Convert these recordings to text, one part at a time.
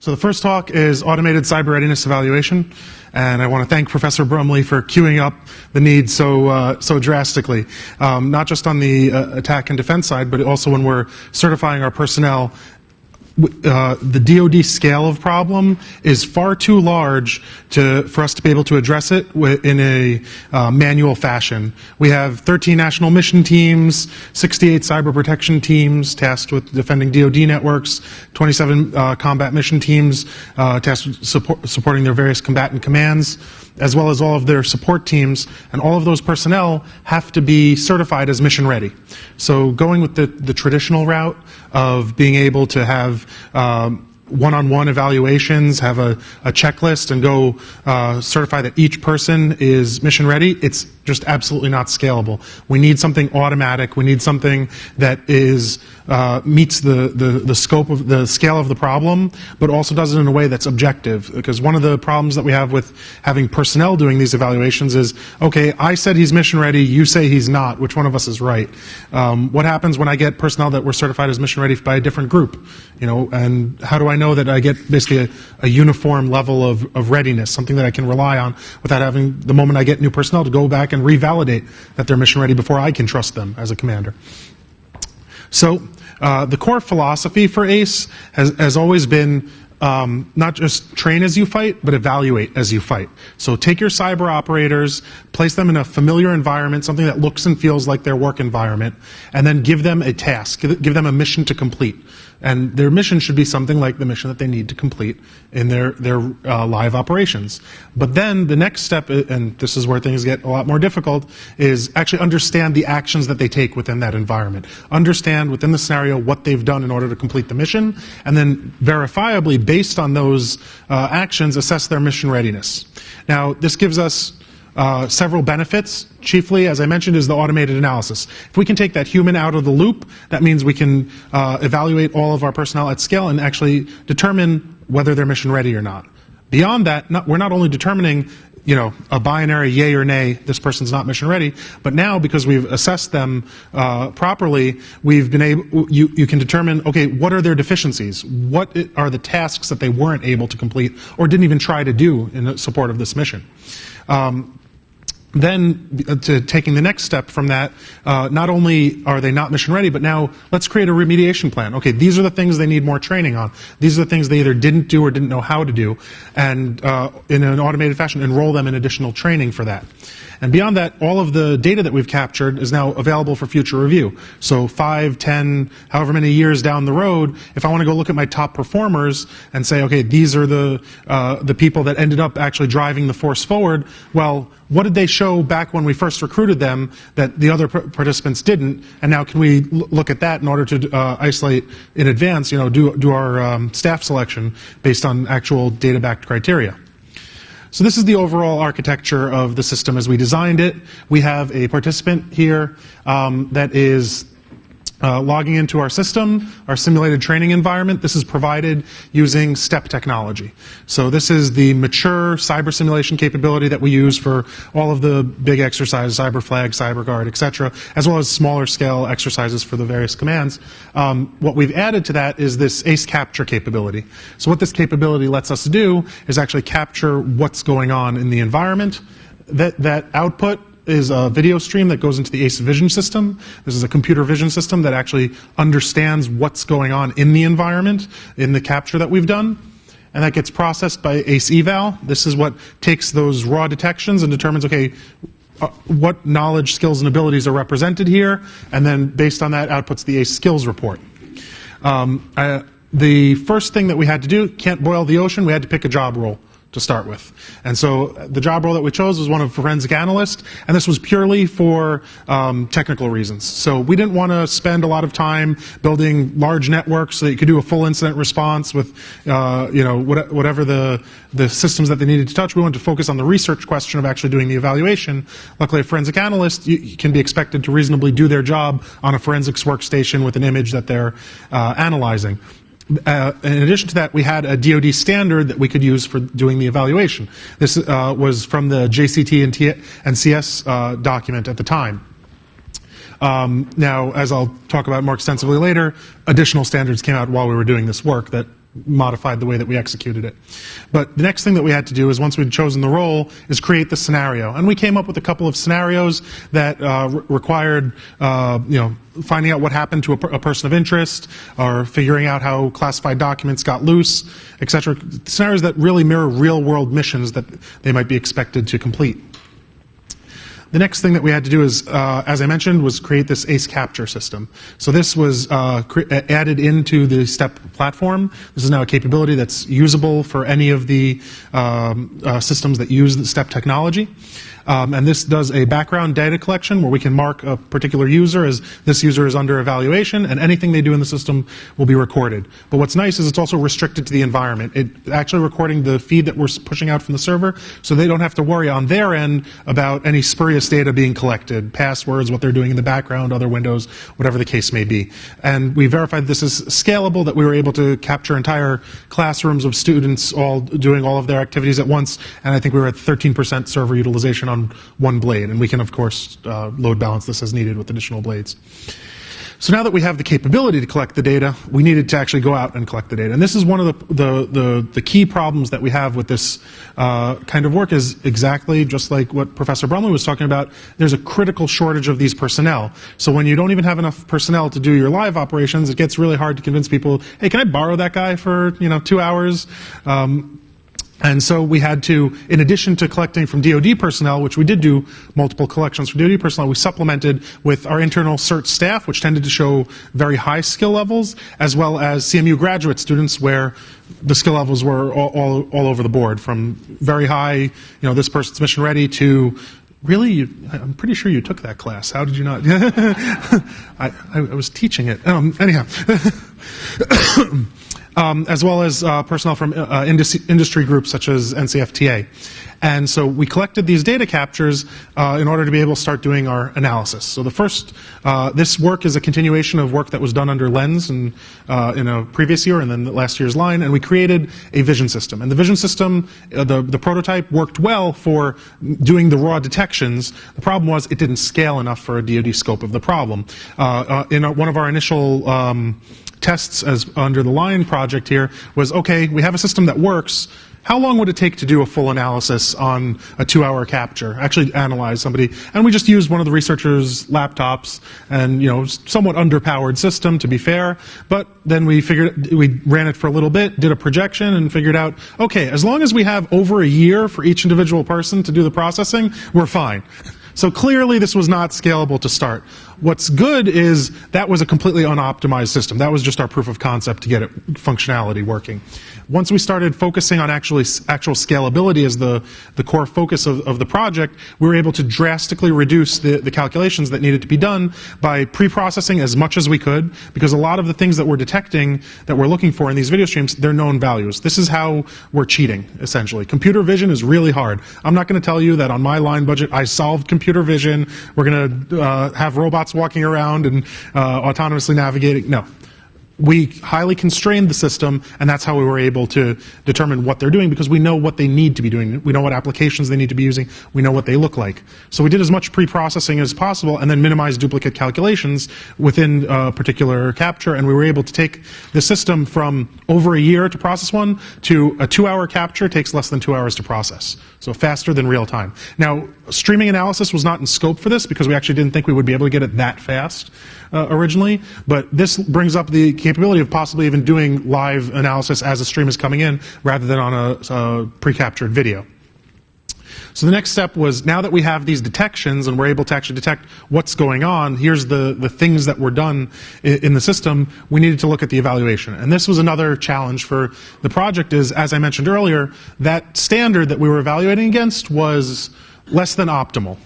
So the first talk is Automated Cyber-Readiness Evaluation, and I want to thank Professor Brumley for queuing up the need so drastically, not just on the attack and defense side, but also when we're certifying our personnel. The DoD scale of problem is far too large for us to be able to address it in a manual fashion. We have 13 national mission teams, 68 cyber protection teams tasked with defending DoD networks, 27 combat mission teams tasked with supporting their various combatant commands, as well as all of their support teams, and all of those personnel have to be certified as mission ready. So going with the traditional route of being able to have one-on-one evaluations, have a checklist, and go certify that each person is mission ready, it's just absolutely not scalable. We need something automatic. We need something that is meets the scope of the scale of the problem, but also does it in a way that's objective. Because one of the problems that we have with having personnel doing these evaluations is, okay, I said he's mission ready, you say he's not. Which one of us is right? What happens when I get personnel that were certified as mission ready by a different group? You know, and how do I know that I get basically a uniform level of readiness, something that I can rely on without having, the moment I get new personnel, to go back and revalidate that they're mission ready before I can trust them as a commander. So the core philosophy for ACE has always been not just train as you fight, but evaluate as you fight. So take your cyber operators, place them in a familiar environment, something that looks and feels like their work environment, and then give them a task, give them a mission to complete. And their mission should be something like the mission that they need to complete in their live operations. But then the next step, and this is where things get a lot more difficult, is actually understand the actions that they take within that environment. Understand within the scenario what they've done in order to complete the mission, and then verifiably, based on those actions, assess their mission readiness. Now, this gives us several benefits. Chiefly, as I mentioned, is the automated analysis. If we can take that human out of the loop, that means we can evaluate all of our personnel at scale and actually determine whether they're mission ready or not. Beyond that, we're not only determining, you know, a binary yay or nay, this person's not mission ready, but now because we've assessed them properly, we've been able, you can determine, okay, what are their deficiencies? What are the tasks that they weren't able to complete or didn't even try to do in support of this mission? Then, to taking the next step from that, not only are they not mission ready, but now let's create a remediation plan. Okay, these are the things they need more training on. These are the things they either didn't do or didn't know how to do, and in an automated fashion, enroll them in additional training for that. And beyond that, all of the data that we've captured is now available for future review. So 5, 10, however many years down the road, if I want to go look at my top performers and say, okay, these are the people that ended up actually driving the force forward, well, what did they show back when we first recruited them that the other participants didn't? And now can we look at that in order to isolate in advance, you know, do our staff selection based on actual data-backed criteria. So this is the overall architecture of the system as we designed it. We have a participant here that is logging into our system, our simulated training environment. This is provided using STEP technology. So this is the mature cyber simulation capability that we use for all of the big exercises, Cyber Flag, Cyber Guard, etc., as well as smaller scale exercises for the various commands. What we've added to that is this ACE capture capability. So what this capability lets us do is actually capture what's going on in the environment. That output is a video stream that goes into the ACE vision system. This is a computer vision system that actually understands what's going on in the environment in the capture that we've done. And that gets processed by ACE-Eval. This is what takes those raw detections and determines, okay, what knowledge, skills, and abilities are represented here, and then based on that outputs the ACE skills report. The first thing that we had to do, can't boil the ocean, we had to pick a job role to start with. And so the job role that we chose was one of forensic analyst, and this was purely for technical reasons. So we didn't want to spend a lot of time building large networks so that you could do a full incident response with you know, whatever the systems that they needed to touch. We wanted to focus on the research question of actually doing the evaluation. Luckily, a forensic analyst can be expected to reasonably do their job on a forensics workstation with an image that they're analyzing. In addition to that, we had a DoD standard that we could use for doing the evaluation. This was from the JCT and CS document at the time. Now, as I'll talk about more extensively later, additional standards came out while we were doing this work that modified the way that we executed it. But the next thing that we had to do is, once we'd chosen the role, is create the scenario. And we came up with a couple of scenarios that required, finding out what happened to a person of interest, or figuring out how classified documents got loose, etc. Scenarios that really mirror real-world missions that they might be expected to complete. The next thing that we had to do is, as I mentioned, was create this ACE capture system. So this was added into the STEP platform. This is now a capability that's usable for any of the systems that use the STEP technology. And this does a background data collection where we can mark a particular user as this user is under evaluation, and anything they do in the system will be recorded. But what's nice is it's also restricted to the environment. It's actually recording the feed that we're pushing out from the server, so they don't have to worry on their end about any spurious data being collected, passwords, what they're doing in the background, other windows, whatever the case may be. And we verified this is scalable, that we were able to capture entire classrooms of students all doing all of their activities at once, and I think we were at 13% server utilization on one blade, and we can, of course, load balance this as needed with additional blades. So now that we have the capability to collect the data, we needed to actually go out and collect the data. And this is one of the key problems that we have with this kind of work, is exactly just like what Professor Brumley was talking about. There's a critical shortage of these personnel. So when you don't even have enough personnel to do your live operations, it gets really hard to convince people, hey, can I borrow that guy for 2 hours? And so we had to, in addition to collecting from DoD personnel, which we did do multiple collections from DoD personnel, we supplemented with our internal cert staff, which tended to show very high skill levels, as well as CMU graduate students, where the skill levels were all over the board, from very high, this person's mission ready, to really, I'm pretty sure you took that class. How did you not? I was teaching it. Anyhow. As well as personnel from industry groups such as NCFTA. And so we collected these data captures in order to be able to start doing our analysis. So the first, this work is a continuation of work that was done under Lens in a previous year and then last year's line, and we created a vision system. And the vision system, the prototype worked well for doing the raw detections. The problem was it didn't scale enough for a DoD scope of the problem. In one of our initial tests as under the line project here was, okay, we have a system that works. How long would it take to do a full analysis on a 2-hour capture, actually analyze somebody? And we just used one of the researchers' laptops, and somewhat underpowered system, to be fair. But then we ran it for a little bit, did a projection, and figured out, okay, as long as we have over a year for each individual person to do the processing, we're fine. So clearly this was not scalable to start. What's good is that was a completely unoptimized system. That was just our proof of concept to get functionality working. Once we started focusing on actual scalability as the core focus of the project, we were able to drastically reduce the calculations that needed to be done by pre-processing as much as we could, because a lot of the things that we're detecting, that we're looking for in these video streams, they're known values. This is how we're cheating, essentially. Computer vision is really hard. I'm not going to tell you that on my line budget I solved computer vision. We're going to have robots walking around and autonomously navigating. No. We highly constrained the system, and that's how we were able to determine what they're doing, because we know what they need to be doing. We know what applications they need to be using. We know what they look like. So we did as much pre-processing as possible and then minimize duplicate calculations within a particular capture, and we were able to take the system from over a year to process one to a 2-hour capture takes less than 2 hours to process. So faster than real time. Now, streaming analysis was not in scope for this because we actually didn't think we would be able to get it that fast originally, but this brings up the capability of possibly even doing live analysis as a stream is coming in rather than on a pre-captured video. So the next step was, now that we have these detections and we're able to actually detect what's going on, here's the things that were done in the system, we needed to look at the evaluation. And this was another challenge for the project is, as I mentioned earlier, that standard that we were evaluating against was less than optimal.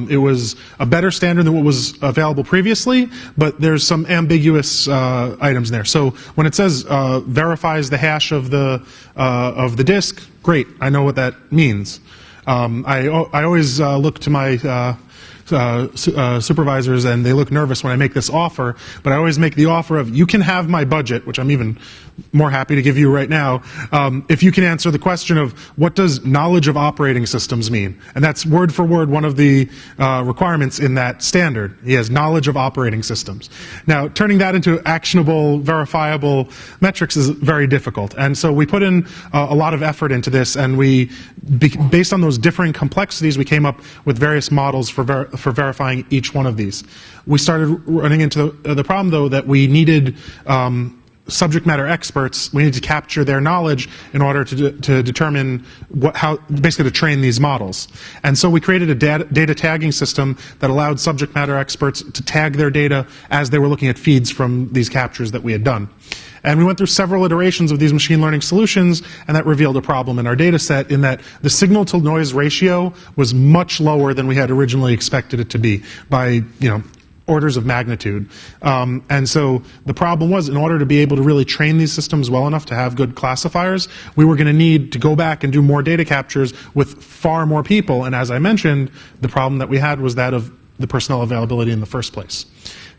It was a better standard than what was available previously, but there's some ambiguous items there. So when it says verifies the hash of the disk, great, I know what that means. I always look to my supervisors, and they look nervous when I make this offer, but I always make the offer of, you can have my budget, which I'm even more happy to give you right now, if you can answer the question of, what does knowledge of operating systems mean? And that's word for word one of the requirements in that standard. He has knowledge of operating systems. Now, turning that into actionable, verifiable metrics is very difficult. And so we put in a lot of effort into this, and based on those differing complexities, we came up with various models for verifying each one of these. We started running into the problem, though, that we needed subject matter experts. We need to capture their knowledge in order to determine basically to train these models. And so we created a data tagging system that allowed subject matter experts to tag their data as they were looking at feeds from these captures that we had done. And we went through several iterations of these machine learning solutions, and that revealed a problem in our data set in that the signal to noise ratio was much lower than we had originally expected it to be by, orders of magnitude. And so the problem was, in order to be able to really train these systems well enough to have good classifiers, we were going to need to go back and do more data captures with far more people. And as I mentioned, the problem that we had was that of the personnel availability in the first place.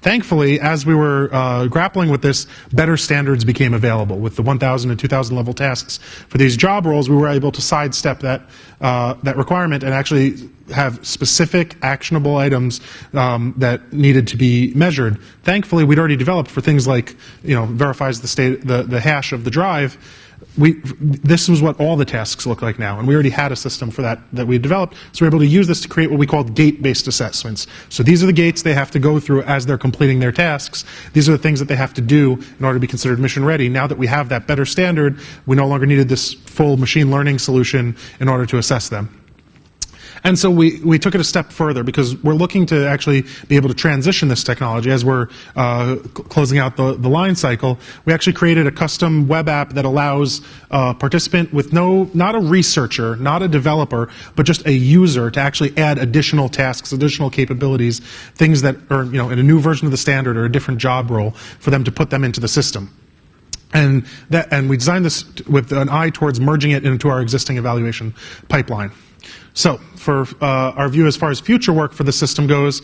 Thankfully, as we were grappling with this, better standards became available. With the 1,000 and 2,000 level tasks for these job roles, we were able to sidestep that requirement and actually have specific actionable items that needed to be measured. Thankfully, we'd already developed for things like, verifies the hash of the drive. This was what all the tasks look like now, and we already had a system for that we had developed, so we're able to use this to create what we called gate-based assessments. So these are the gates they have to go through as they're completing their tasks. These are the things that they have to do in order to be considered mission ready. Now that we have that better standard, we no longer needed this full machine learning solution in order to assess them. And so we took it a step further, because we're looking to actually be able to transition this technology as we're closing out the line cycle. We actually created a custom web app that allows a participant with not a researcher, not a developer, but just a user to actually add additional tasks, additional capabilities, things that are in a new version of the standard or a different job role, for them to put them into the system. And we designed this with an eye towards merging it into our existing evaluation pipeline. So for our view as far as future work for the system goes,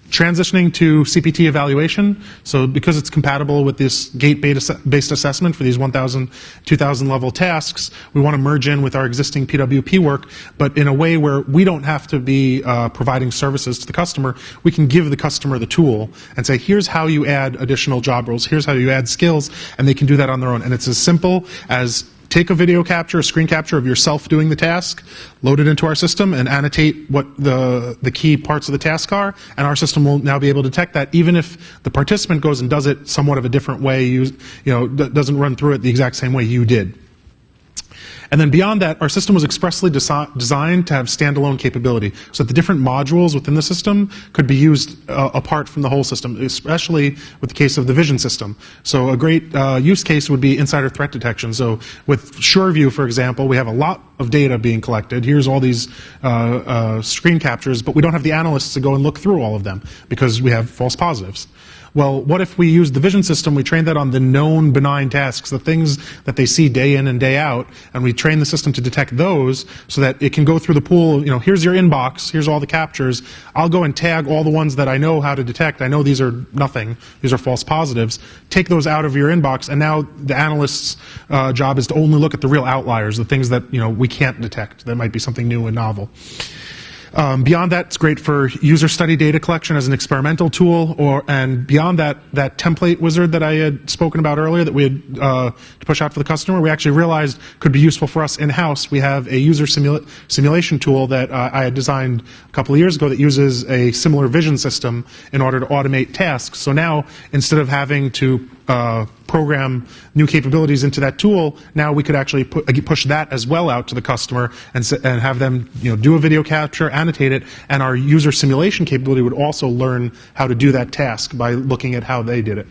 transitioning to CPT evaluation. So because it's compatible with this gate-based assessment for these 1,000, 2,000 level tasks, we want to merge in with our existing PWP work, but in a way where we don't have to be providing services to the customer. We can give the customer the tool and say, here's how you add additional job roles, here's how you add skills, and they can do that on their own. And it's as simple as take a video capture, a screen capture of yourself doing the task, load it into our system, and annotate what the key parts of the task are, and our system will now be able to detect that, even if the participant goes and does it somewhat of a different way, doesn't run through it the exact same way you did. And then beyond that, our system was expressly designed to have standalone capability, so that the different modules within the system could be used apart from the whole system, especially with the case of the vision system. So a great use case would be insider threat detection. So with SureView, for example, we have a lot of data being collected. Here's all these screen captures, but we don't have the analysts to go and look through all of them because we have false positives. Well, what if we use the vision system, we train that on the known benign tasks, the things that they see day in and day out, and we train the system to detect those so that it can go through the pool, here's your inbox, here's all the captures, I'll go and tag all the ones that I know how to detect, I know these are nothing, these are false positives, take those out of your inbox, and now the analyst's job is to only look at the real outliers, the things that we can't detect, that might be something new and novel. Beyond that, it's great for user study data collection as an experimental tool, and beyond that template wizard that I had spoken about earlier that we had to push out for the customer, we actually realized could be useful for us in-house. We have a user simulation tool that I had designed a couple of years ago that uses a similar vision system in order to automate tasks. So now, instead of having to program new capabilities into that tool, now we could actually push that as well out to the customer and have them do a video capture, annotate it, and our user simulation capability would also learn how to do that task by looking at how they did it.